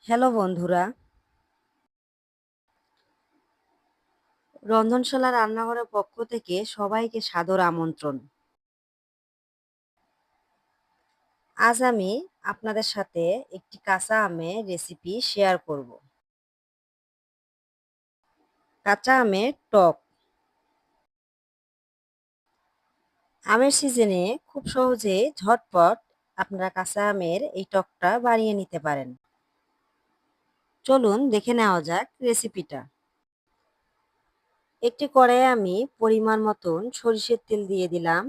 Hello বন্ধুরা, রন্ধনশালা রান্নাঘরের পক্ষ থেকে সবাইকে সাদর আমন্ত্রণ। আজ আমি আপনাদের সাথে একটি কাঁচা আমের রেসিপি শেয়ার করব। কাঁচা আমের টক। আমের সিজনে খুব সহজে ঝটপট আপনারা কাঁচা আমের এই টকটা বানিয়ে নিতে পারেন। চলুন দেখে নেওয়া যাক রেসিপিটা। একটি কড়াইয়ে আমি পরিমাণ মতন সরিষার তেল দিয়ে দিলাম।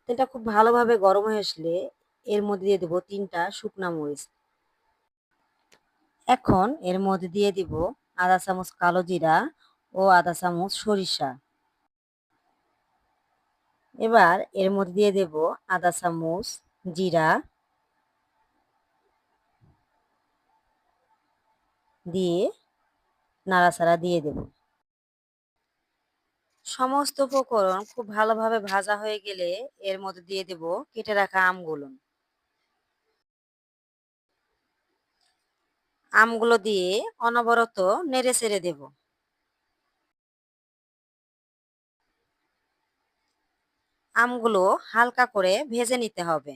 তেলটা খুব ভালোভাবে গরম হয়ে আসলে এর মধ্যে দিয়ে দেবো ৩টা শুকনা মরিচ। এখন এর মধ্যে দিয়ে দিব আধা চামচ কালো জিরা ও আধা চামচ সরিষা। এবার এর মধ্যে দিয়ে দেব আধা চামচ জিরা, দিয়ে নাড়াচাড়া দিয়ে দেব। সমস্ত উপকরণ খুব ভালোভাবে ভাজা হয়ে গেলে এর মধ্যে দিয়ে দেব কেটে রাখা আমগুলো। আমগুলো দিয়ে অনবরত নেড়ে চেড়ে দেব। আমগুলো হালকা করে ভেজে নিতে হবে।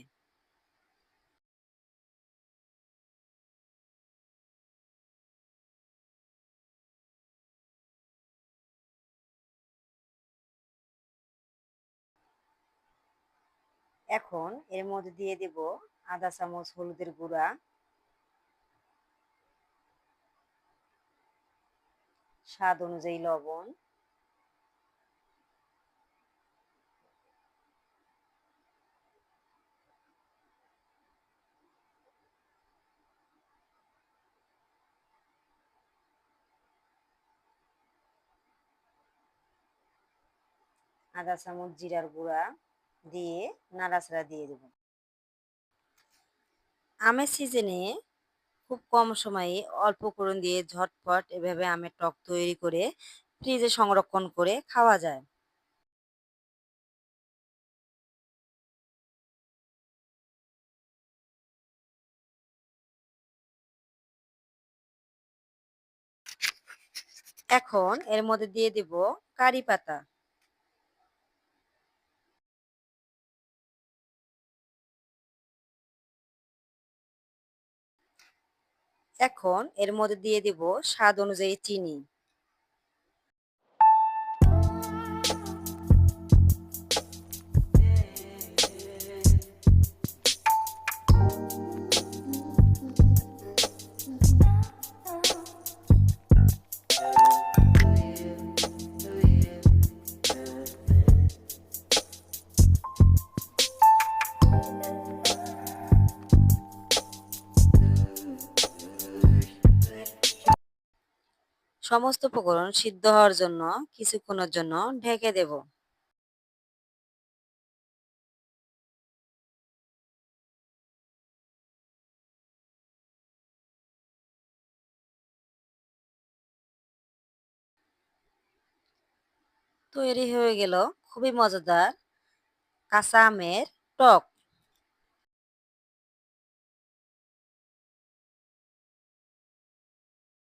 এখন এর মধ্যে দিয়ে দেব আধা চামচ হলুদের গুঁড়া, স্বাদ অনুযায়ী লবণ, আধা চামচ জিরার গুঁড়া দিয়ে নাড়াচাড়া দিয়ে দেব। আমের সিজনে খুব কম সময়ে অল্প উপকরণ দিয়ে ঝটপট এভাবে আমের টক তৈরি করে ফ্রিজে সংরক্ষণ করে খাওয়া যায়। এখন এর মধ্যে দিয়ে দেব কারি পাতা। এখন এর মধ্যে দিয়ে দেব স্বাদ অনুযায়ী চিনি। সমস্ত উপকরণ সিদ্ধ হওয়ার জন্য কিছুক্ষণের জন্য ঢেকে দেব। তৈরি হয়ে গেল খুবই মজাদার কাঁচা আমের টক।